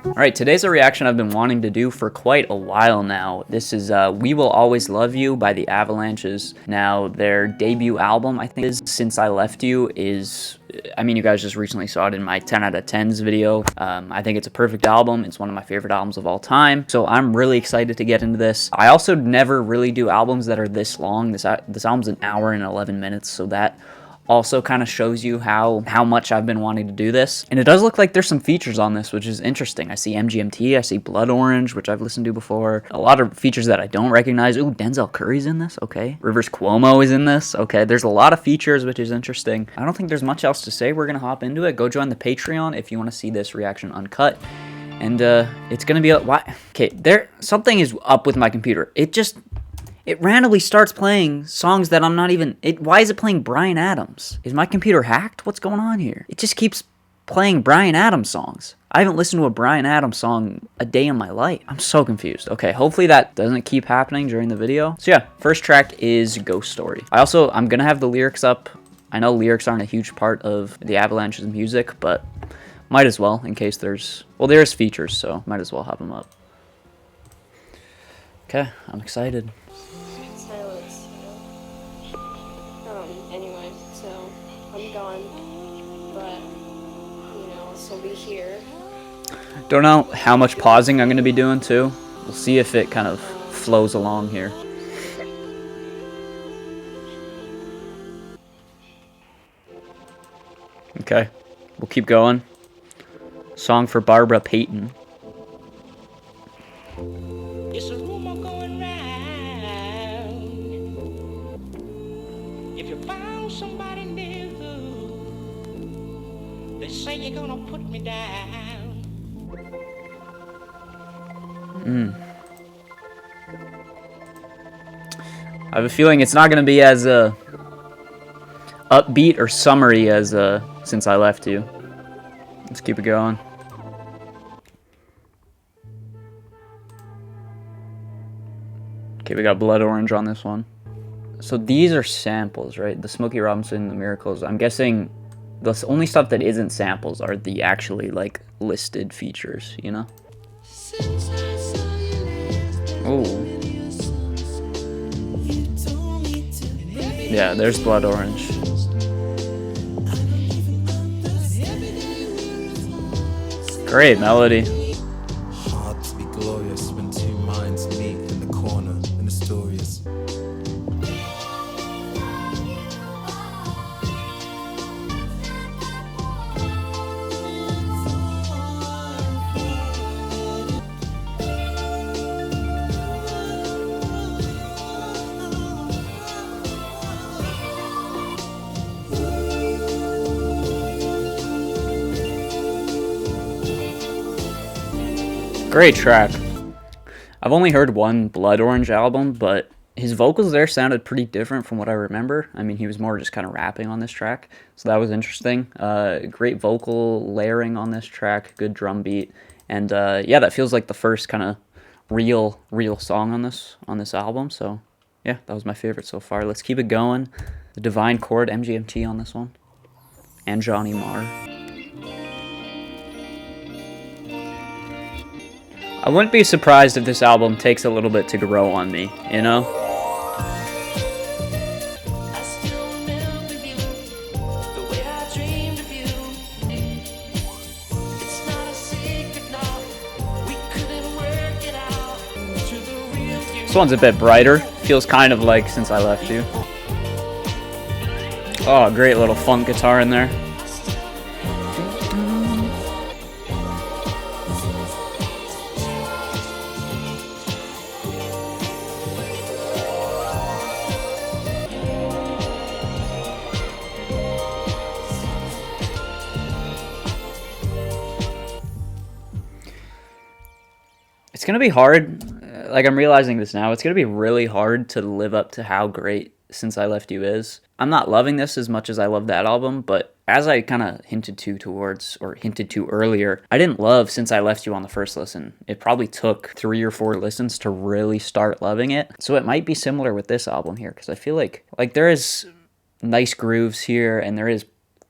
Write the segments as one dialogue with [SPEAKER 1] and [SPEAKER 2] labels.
[SPEAKER 1] Alright, today's a reaction I've been wanting to do for quite a while now. This is We Will Always Love You by the Avalanches. Now, their debut album, I think, is Since I Left You, is... I mean, you guys just recently saw it in my 10 out of 10s video. I think it's a perfect album. It's one of my favorite albums of all time. So I'm really excited to get into this. I also never really do albums that are this long. This album's an hour and 11 minutes, so that also kind of shows you how much I've been wanting to do this. And it does look like there's some features on this, which is interesting. I see MGMT, I see Blood Orange, which I've listened to before. A lot of features that I don't recognize. Ooh, Denzel Curry's in this, okay. Rivers Cuomo is in this, okay. There's a lot of features, which is interesting. I don't think there's much else to say. We're gonna hop into it. Go join the Patreon if you want to see this reaction uncut. And it's gonna be why? Okay, something is up with my computer. It randomly starts playing songs that I'm not even... Why is it playing Bryan Adams? Is my computer hacked? What's going on here? It just keeps playing Bryan Adams songs. I haven't listened to a Bryan Adams song a day in my life. I'm so confused. Okay, hopefully that doesn't keep happening during the video. So yeah, first track is Ghost Story. I'm gonna have the lyrics up. I know lyrics aren't a huge part of the Avalanches music, but might as well in case there's... Well, there's features, so might as well have them up. Okay, I'm excited.
[SPEAKER 2] Anyway, so I'm gone, but, you know, I'll still be here.
[SPEAKER 1] Don't know how much pausing I'm going to be doing, too. We'll see if it kind of flows along here. Okay, we'll keep going. Song for Barbara Payton.
[SPEAKER 3] It's a rumor going round. If you found somebody new, they say you're gonna put me down.
[SPEAKER 1] I have a feeling it's not going to be as upbeat or summery as Since I Left You. Let's keep it going. Okay, we got Blood Orange on this one. So these are samples, right? The Smokey Robinson, the Miracles. I'm guessing the only stuff that isn't samples are the actually, like, listed features, you know? Ooh. Yeah, there's Blood Orange. Great melody.
[SPEAKER 4] Hard to be glorious when two minds meet in the corner and the story is.
[SPEAKER 1] Great track. I've only heard one Blood Orange album, but his vocals there sounded pretty different from what I remember. I mean, he was more just kind of rapping on this track, so that was interesting. Great vocal layering on this track, good drum beat, and yeah, that feels like the first kind of real song on this album. So yeah, that was my favorite so far. Let's keep it going. The Divine Chord, MGMT on this one, and Johnny Marr. I wouldn't be surprised if this album takes a little bit to grow on me, you know? This one's a bit brighter. Feels kind of like Since I Left You. Oh, great little funk guitar in there. It's going to be hard, like I'm realizing this now, it's going to be really hard to live up to how great Since I Left You is. I'm not loving this as much as I love that album, but as I kind of hinted to earlier, I didn't love Since I Left You on the first listen. It probably took 3 or 4 listens to really start loving it. So it might be similar with this album here, because I feel like there is nice grooves here, and there is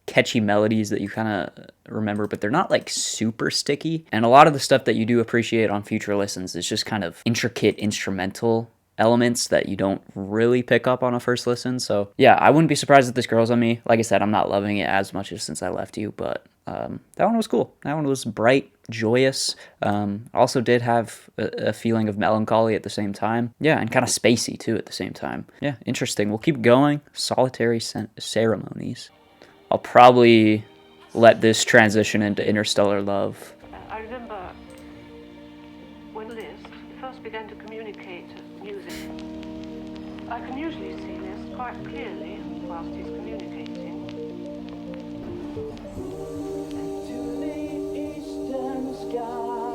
[SPEAKER 1] catchy melodies that you kind of remember, but they're not like super sticky. And a lot of the stuff that you do appreciate on future listens is just kind of intricate instrumental elements that you don't really pick up on a first listen. So yeah, I wouldn't be surprised if this grows on me. Like I said, I'm not loving it as much as Since I Left You, but that one was cool. That one was bright, joyous. Also did have a feeling of melancholy at the same time. Yeah, and kind of spacey too at the same time. Yeah, interesting. We'll keep going. Solitary Ceremonies. I'll probably let this transition into Interstellar Love.
[SPEAKER 5] I remember when Liszt first began to communicate music. I can usually see Liszt quite clearly whilst he's communicating. To the eastern sky.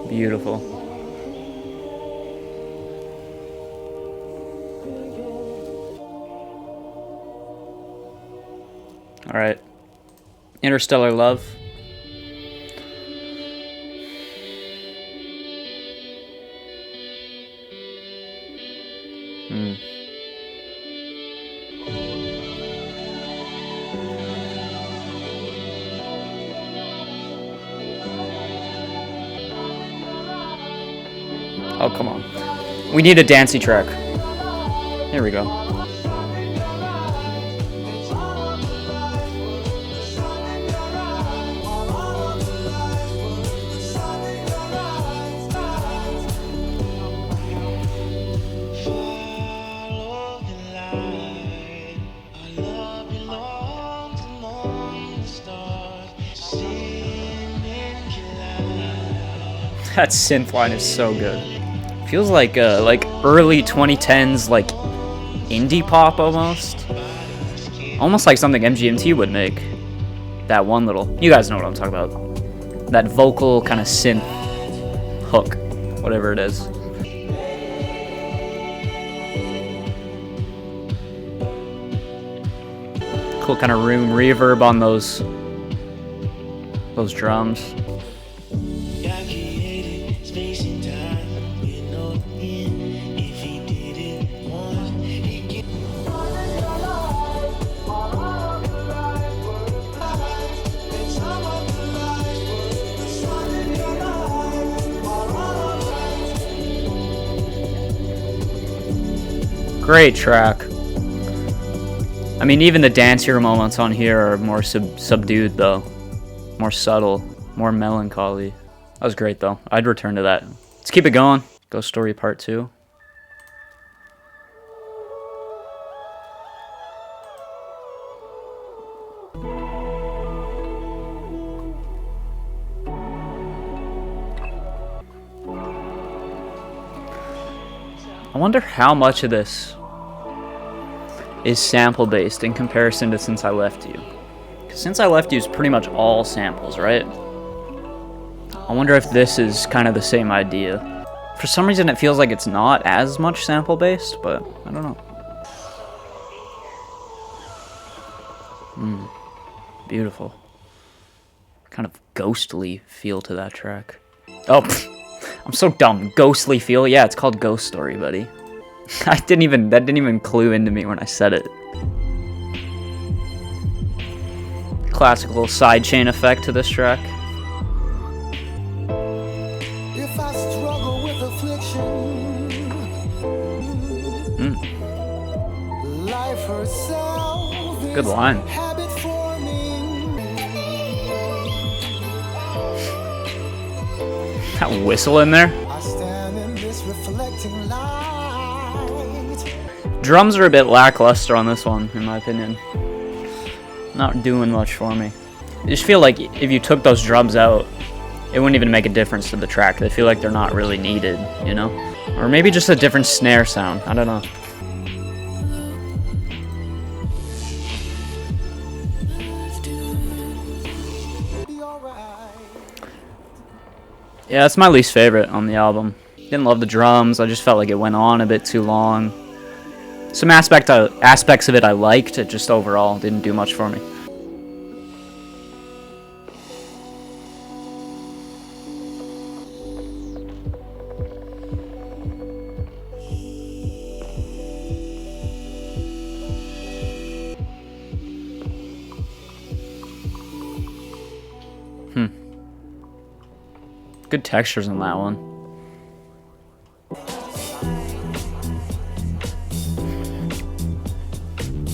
[SPEAKER 1] Beautiful. All right. Interstellar Love. Oh, come on. We need a dancey track. Here we go. That synth line is so good. Feels like early 2010s like indie pop almost. Almost like something MGMT would make. That one little, you guys know what I'm talking about. That vocal kind of synth hook, whatever it is. Cool kind of room reverb on those drums. Great track. I mean, even the dancier moments on here are more subdued, though. More subtle, more melancholy. That was great, though. I'd return to that. Let's keep it going. Ghost Story Part 2. I wonder how much of this is sample based in comparison to Since I Left You. Because Since I Left You is pretty much all samples, right? I wonder if this is kind of the same idea. For some reason it feels like it's not as much sample based, but I don't know. Beautiful. Kind of ghostly feel to that track. Oh, I'm so dumb. Ghostly feel? Yeah, it's called Ghost Story, buddy. That didn't even clue into me when I said it. Classical sidechain effect to this track.
[SPEAKER 6] If I struggle with affliction, life herself is
[SPEAKER 1] Good line.
[SPEAKER 6] habit forming.
[SPEAKER 1] That whistle in there.
[SPEAKER 6] I stand in this reflecting light.
[SPEAKER 1] Drums are a bit lackluster on this one, in my opinion. Not doing much for me. I just feel like if you took those drums out, it wouldn't even make a difference to the track. They feel like they're not really needed, you know? Or maybe just a different snare sound. I don't know. Yeah, that's my least favorite on the album. Didn't love the drums. I just felt like it went on a bit too long. Some aspects of it I liked. It just overall didn't do much for me. Good textures on that one.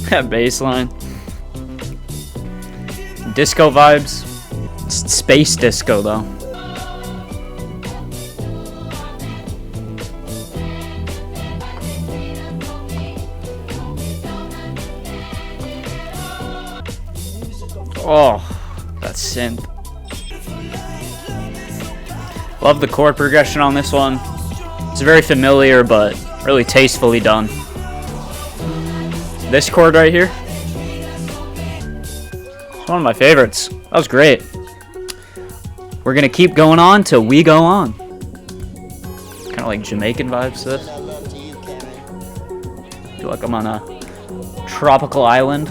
[SPEAKER 1] That bass line. Disco vibes. Space disco though. Oh, that synth. Love the chord progression on this one. It's very familiar, but really tastefully done. This chord right here, it's one of my favorites. That was great. We're gonna keep going on till we go on. Kind of like Jamaican vibes to this. Feel like I'm on a tropical island.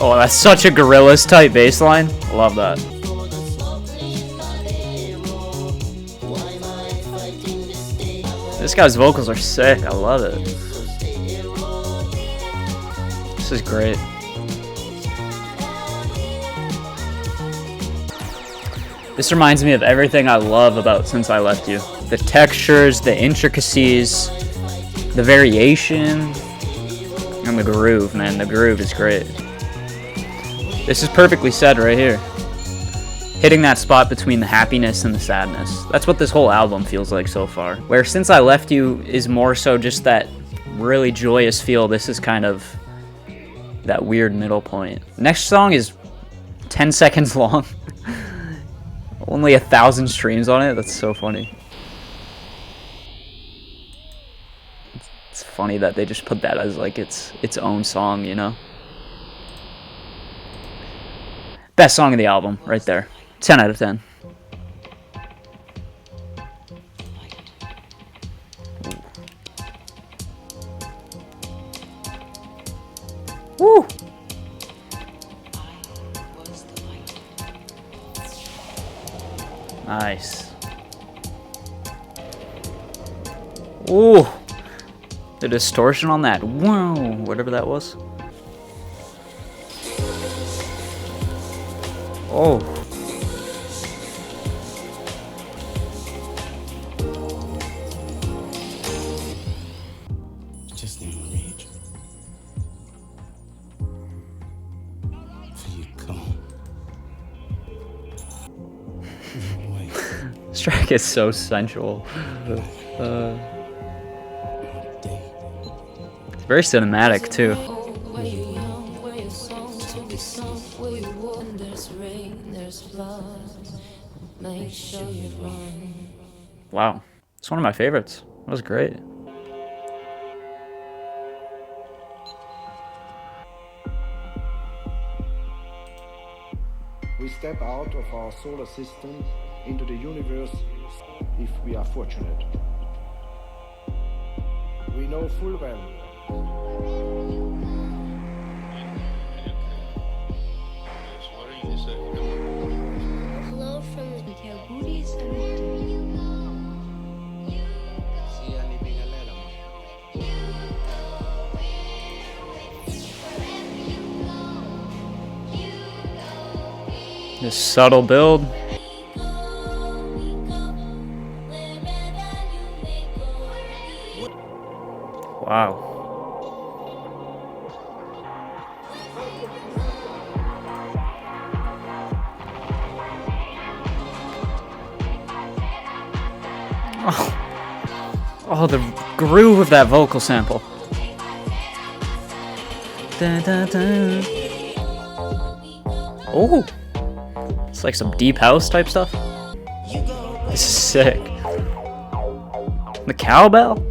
[SPEAKER 1] Oh, that's such a Gorillaz type bass line. Love that. This guy's vocals are sick. I love it. This is great. This reminds me of everything I love about Since I Left You. The textures, the intricacies, the variation, and the groove, man. The groove is great. This is perfectly said right here. Hitting that spot between the happiness and the sadness. That's what this whole album feels like so far. Where Since I Left You is more so just that really joyous feel, this is kind of that weird middle point. Next song is 10 seconds long. Only 1,000 streams on it. That's so funny. It's funny that they just put that as like its own song, you know? Best song of the album, right there. 10 out of 10. Woo! Nice. Ooh! The distortion on that. Whoa! Whatever that was. Oh.
[SPEAKER 4] Just need to reach for you come.
[SPEAKER 1] This track is so sensual. It's very cinematic too. Wow, it's one of my favorites. That was great.
[SPEAKER 7] We step out of our solar system into the universe if we are fortunate. We know full well.
[SPEAKER 2] Hello from the
[SPEAKER 1] This subtle build. Wow. Oh, the groove of that vocal sample. Dun, dun, dun. Oh, it's like some deep house type stuff. This is sick. The cowbell.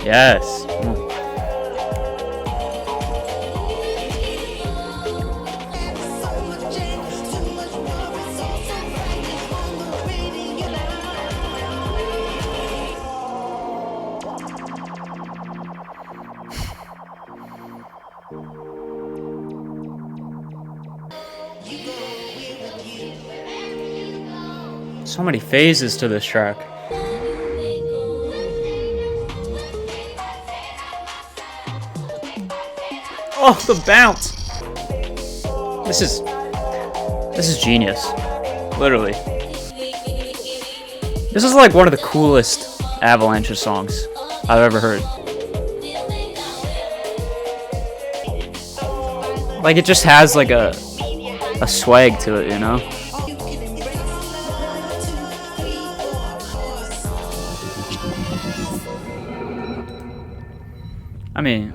[SPEAKER 1] Yes. So many phases to this track. Oh, the bounce. This is genius. Literally. This is like one of the coolest Avalanches songs I've ever heard. Like, it just has like a swag to it, you know? I mean,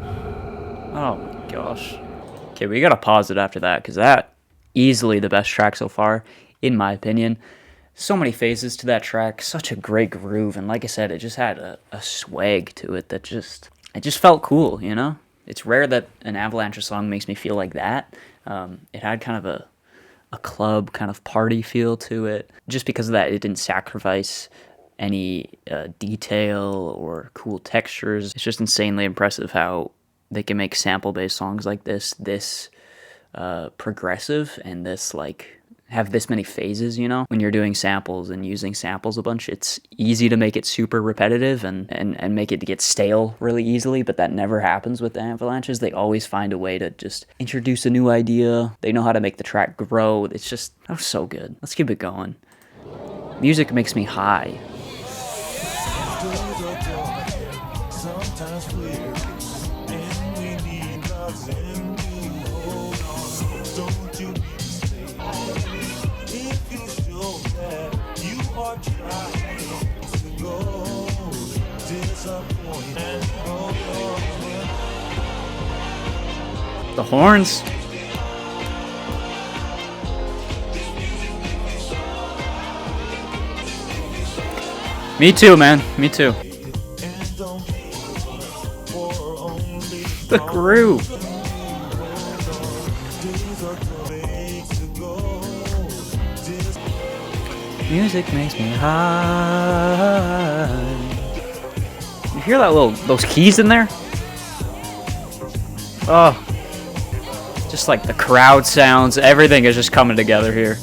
[SPEAKER 1] oh my gosh. Okay, we gotta pause it after that, because that easily the best track so far, in my opinion. So many phases to that track, such a great groove, and like I said, it just had a swag to it that it just felt cool, you know? It's rare that an Avalanche song makes me feel like that. It had kind of a club kind of party feel to it. Just because of that, it didn't sacrifice any detail or cool textures. It's just insanely impressive how they can make sample-based songs like this progressive and this like have this many phases, you know? When you're doing samples and using samples a bunch, it's easy to make it super repetitive and make it get stale really easily, but that never happens with the Avalanches. They always find a way to just introduce a new idea. They know how to make the track grow. It's just, that was so good. Let's keep it going. Music makes me high. The horns. Me too, man. Me too. The groove. Music makes me high. You hear that those keys in there? Oh. Just like the crowd sounds, everything is just coming together here.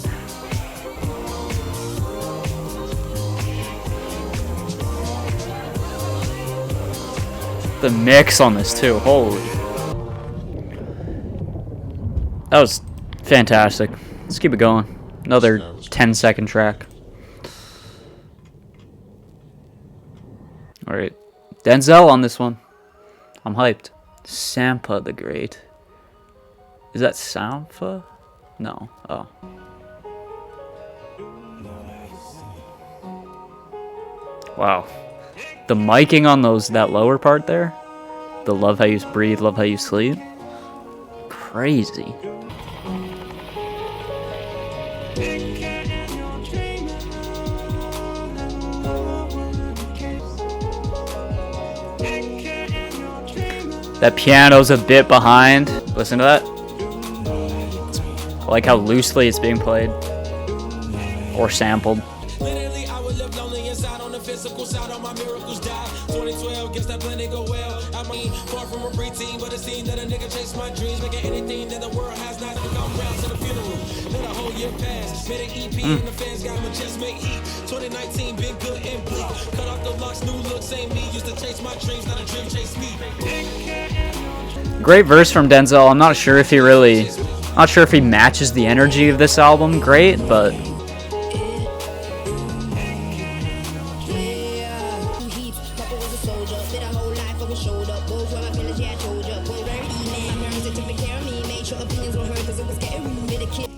[SPEAKER 1] The mix on this too, holy. That was fantastic. Let's keep it going. Another 10-second track. Alright. Denzel on this one. I'm hyped. Sampa the Great. Is that Sampa? No. Oh. Wow. The miking on that lower part there. The love how you breathe, love how you sleep. Crazy. That piano's a bit behind. Listen to that. I like how loosely it's being played. Or sampled.
[SPEAKER 8] Literally, I would live lonely inside on the physical side. All my miracles die. 2012, guess that plan go well. I mean, far from a preteen, but it seemed that a nigga chase my dreams, making anything that the world has not come round to the funeral. Let a whole year pass. Made an EP and the fans got my chest make heat. 2019 been good and bleak. Cut off the locks, new looks ain't me. Used to chase my dreams, not a dream chase me.
[SPEAKER 1] Great verse from Denzel. I'm not sure if he matches the energy of this album great, but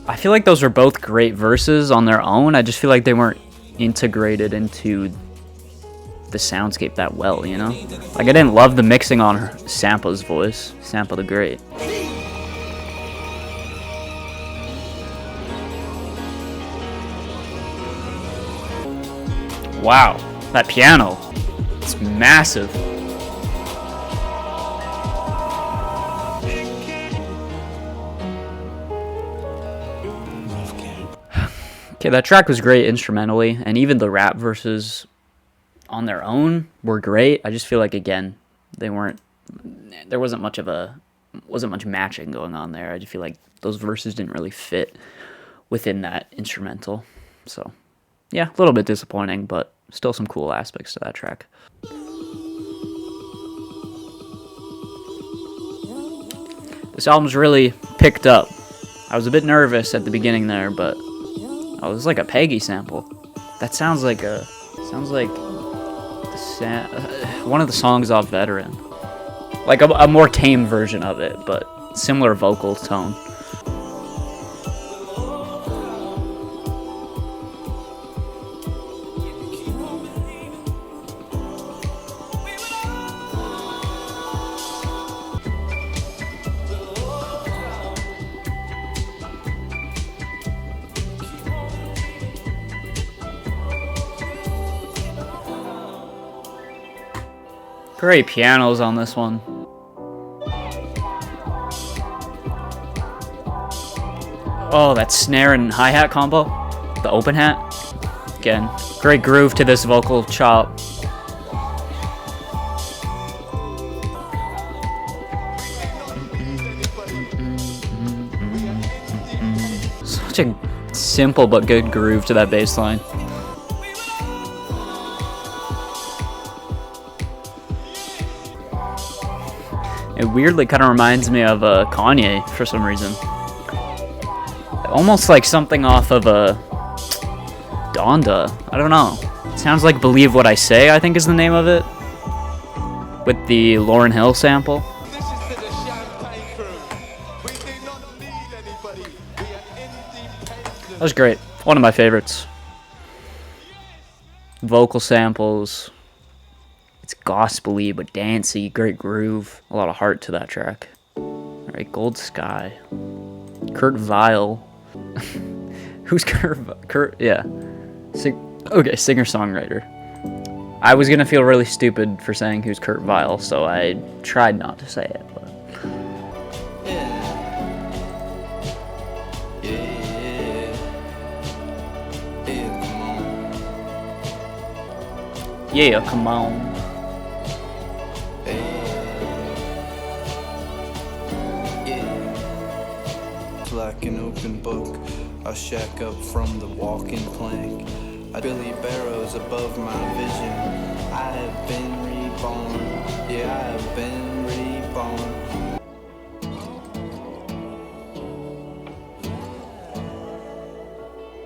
[SPEAKER 1] I feel like those are both great verses on their own. I just feel like they weren't integrated into the soundscape that well, you know? Like, I didn't love the mixing on Sampa's voice. Sampa the Great. Wow, that piano. It's massive. Okay, that track was great instrumentally, and even the rap verses on their own were great. I just feel like, again, there wasn't much matching going on there. I just feel like those verses didn't really fit within that instrumental. So, yeah, a little bit disappointing, but still some cool aspects to that track. The This album's really picked up. I was a bit nervous at the beginning there, but oh, it was like a Peggy sample. That sounds like the one of the songs off Veteran. Like a more tame version of it, but similar vocal tone. Great pianos on this one. Oh, that snare and hi-hat combo. The open hat. Again, great groove to this vocal chop. Such a simple but good groove to that bass line. It weirdly kind of reminds me of Kanye for some reason. Almost like something off of Donda. I don't know. It sounds like Believe What I Say, I think is the name of it. With the Lauryn Hill sample. That was great. One of my favorites. Vocal samples. It's gospel-y but dancey, great groove. A lot of heart to that track. Alright, Gold Sky. Kurt Vile. Who's Kurt? Yeah. Okay, singer-songwriter. I was gonna feel really stupid for saying who's Kurt Vile, so I tried not to say it. But. Yeah, come on.
[SPEAKER 9] Like an open book, I shack up from the walking plank. Billy Barrows above my vision. I have been reborn. Yeah, I have been reborn.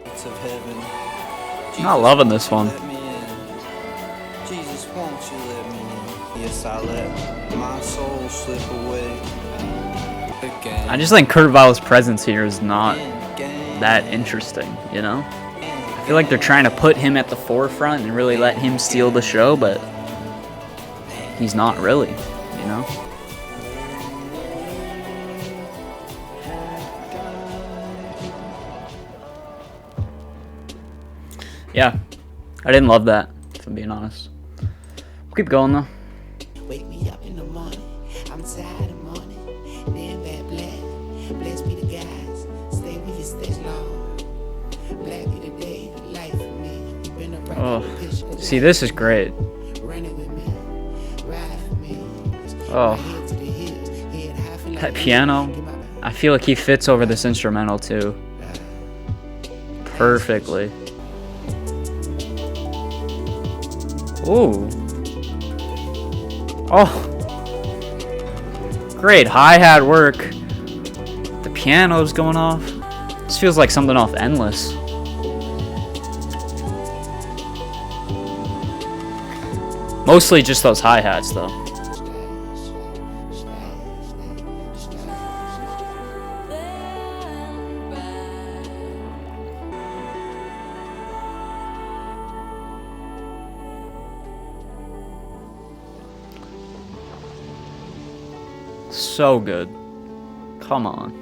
[SPEAKER 9] It's of heaven.
[SPEAKER 1] I'm not loving this one.
[SPEAKER 9] Jesus, won't you let me in? Yes, I let my soul slip away.
[SPEAKER 1] I just think Kurt Vile's presence here is not that interesting, you know? I feel like they're trying to put him at the forefront and really let him steal the show, but he's not really, you know? Yeah, I didn't love that, if I'm being honest. We'll keep going though.
[SPEAKER 3] Wake me up in the morning. I'm tired of morning. Damn bad black. Bless be the guys. Stay with you, stay long. Black be the day, life for me. You been around.
[SPEAKER 1] Oh, see, this is great.
[SPEAKER 3] Running with me. Ride for me.
[SPEAKER 1] Oh, that piano. I feel like he fits over this instrumental too. Perfectly. Ooh. Oh. Great hi-hat work. The piano's going off. This feels like something off Endless. Mostly just those hi-hats though. So good. Come on.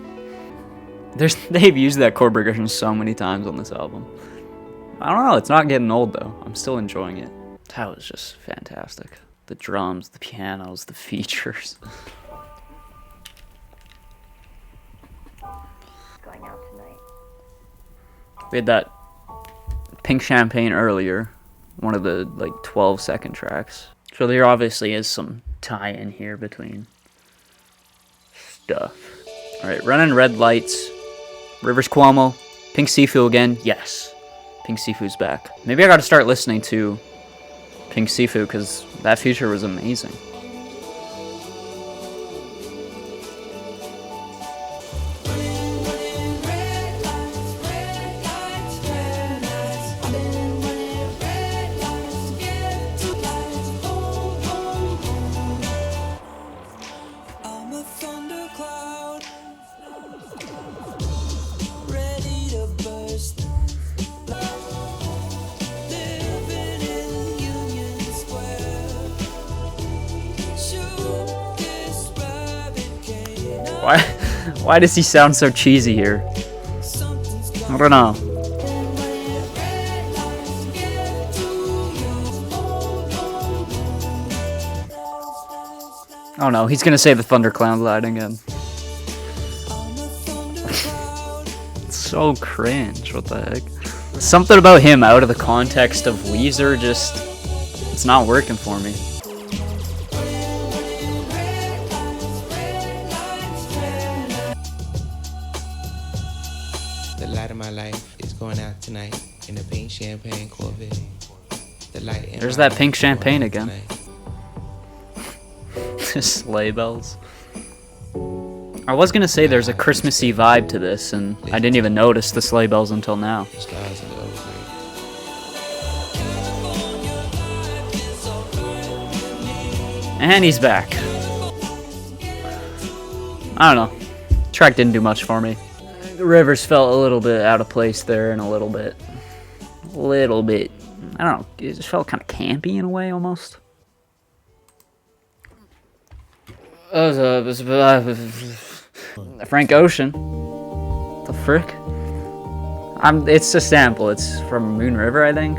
[SPEAKER 1] They've used that chord progression so many times on this album. I don't know, it's not getting old though. I'm still enjoying it. That was just fantastic. The drums, the pianos, the features.
[SPEAKER 2] Going out tonight.
[SPEAKER 1] We had that Pink Champagne earlier. One of the like 12-second tracks. So there obviously is some tie-in here between stuff. Alright, Running Red Lights. Rivers Cuomo. Pink Sifu again. Yes. Pink Sifu's back. Maybe I gotta start listening to Pink Sifu because that feature was amazing.
[SPEAKER 3] I'm a thundercloud, ready to burst. Living in Union Square. Shoot this rabbit cane.
[SPEAKER 1] Why does he sound so cheesy here? I don't know. Oh no, he's gonna say the thundercloud line again. It's so cringe, what the heck? Something about him out of the context of Weezer just, it's not working for me.
[SPEAKER 10] The light of my life is going out tonight in a pink champagne Corvette. The light in
[SPEAKER 1] There's
[SPEAKER 10] my
[SPEAKER 1] that pink
[SPEAKER 10] life is going
[SPEAKER 1] champagne
[SPEAKER 10] out
[SPEAKER 1] again.
[SPEAKER 10] tonight.
[SPEAKER 1] Sleigh bells. I was gonna say there's a Christmassy vibe to this, and I didn't even notice the sleigh bells until now.
[SPEAKER 10] Stars in the overnight.
[SPEAKER 1] And he's back. I don't know. Track didn't do much for me. The rivers felt a little bit out of place there, and a little bit. I don't know. It just felt kind of campy in a way, almost. Frank Ocean. The frick? It's a sample. It's from Moon River, I think.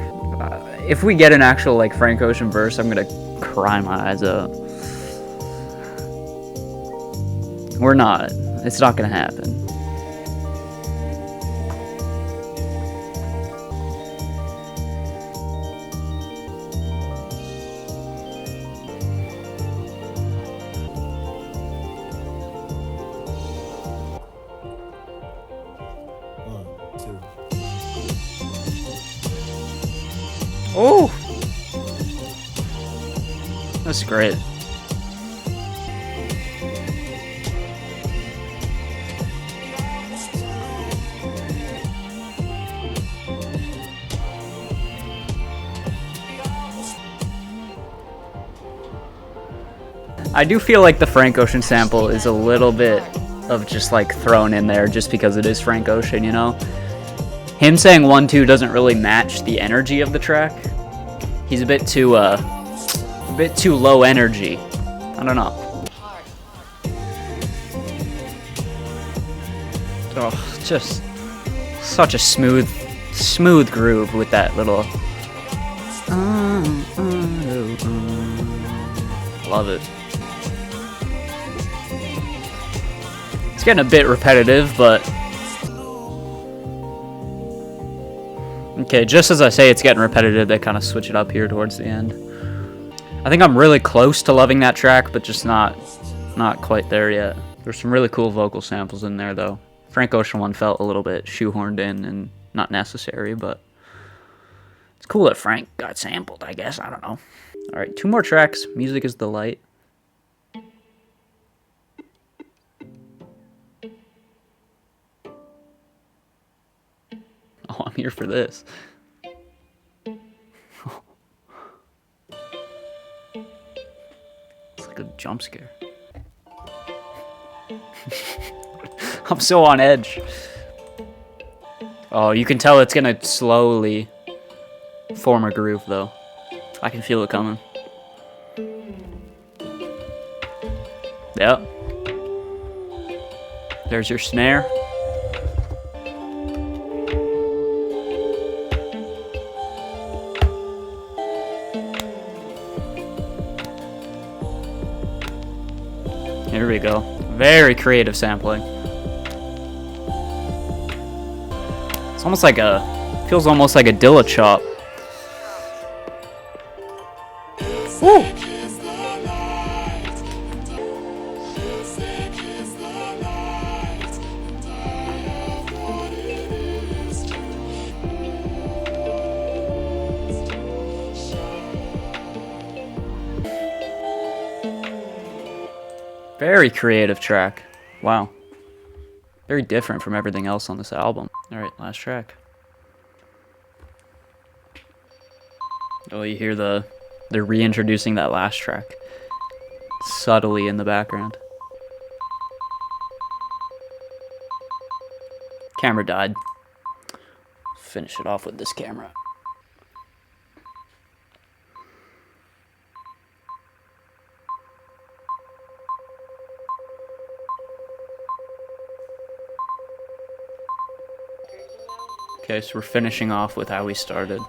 [SPEAKER 1] If we get an actual like Frank Ocean verse, I'm gonna cry my eyes out. We're not. It's not gonna happen. Oh, that's great. I do feel like the Frank Ocean sample is a little bit of just like thrown in there just because it is Frank Ocean, you know? Him saying 1-2 doesn't really match the energy of the track. He's a bit too low energy. I don't know. Oh, just such a smooth groove with that little. Love it. It's getting a bit repetitive, but okay, just as I say it's getting repetitive, they kind of switch it up here towards the end. I think I'm really close to loving that track, but just not quite there yet. There's some really cool vocal samples in there, though. Frank Ocean one felt a little bit shoehorned in and not necessary, but it's cool that Frank got sampled, I guess. I don't know. All right, 2 more tracks. Music is the light. Oh, I'm here for this. It's like a jump scare. I'm so on edge. Oh, you can tell it's gonna slowly form a groove, though. I can feel it coming. Yep. There's your snare. Here we go. Very creative sampling. It's almost like feels almost like a Dilla chop. Woo! Very creative track. Wow. Very different from everything else on this album. Alright, last track. Oh, you hear they're reintroducing that last track. Subtly in the background. Camera died. Finish it off with this camera. Okay, so we're finishing off with how we started.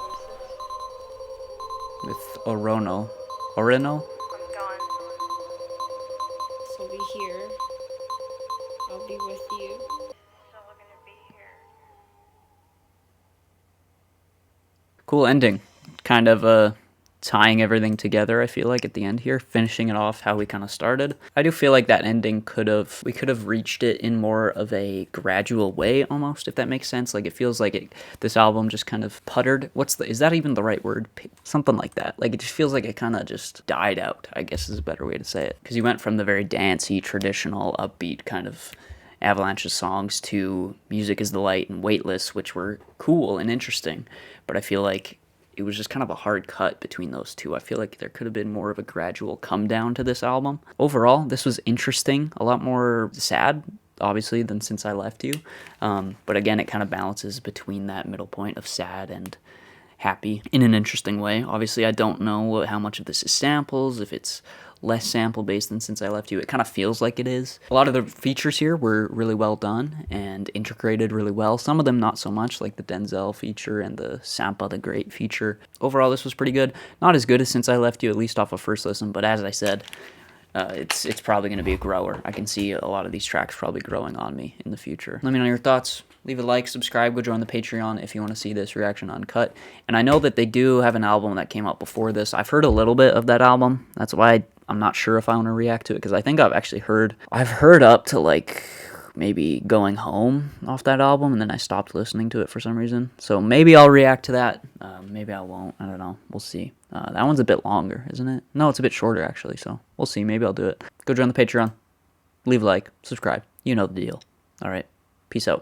[SPEAKER 1] With Orono. Orino?
[SPEAKER 2] I'm gone. So be here. I'll be with you. So we're gonna be here.
[SPEAKER 1] Cool ending. Kind of tying everything together, I feel like, at the end here, finishing it off how we kind of started. I do feel like that ending we could have reached it in more of a gradual way almost, if that makes sense. Like, it feels like this album just kind of puttered. Is that even the right word? Something like that. Like, it just feels like it kind of just died out, I guess is a better way to say it. Because you went from the very dancey, traditional, upbeat kind of Avalanches songs to Music is the Light and Weightless, which were cool and interesting, but I feel like it was just kind of a hard cut between those two. I feel like there could have been more of a gradual come down to this album. Overall, this was interesting, a lot more sad, obviously, than Since I Left You. But again, it kind of balances between that middle point of sad and happy in an interesting way. Obviously, I don't know how much of this is samples, if it's less sample based than Since I Left You. It kind of feels like it is. A lot of the features here were really well done and integrated really well. Some of them not so much, like the Denzel feature and the Sampa the Great feature. Overall, this was pretty good. Not as good as Since I Left You, at least off of first listen, but as I said, it's probably going to be a grower. I can see a lot of these tracks probably growing on me in the future. Let me know your thoughts. Leave a like, subscribe, go join the Patreon if you want to see this reaction uncut. And I know that they do have an album that came out before this. I've heard a little bit of that album. That's why I'm not sure if I want to react to it, because I think I've heard up to like maybe Going Home off that album, and then I stopped listening to it for some reason. So maybe I'll react to that. Maybe I won't. I don't know. We'll see. That one's a bit longer, isn't it? No, it's a bit shorter actually, so we'll see. Maybe I'll do it. Go join the Patreon. Leave a like, subscribe. You know the deal. All right. Peace out.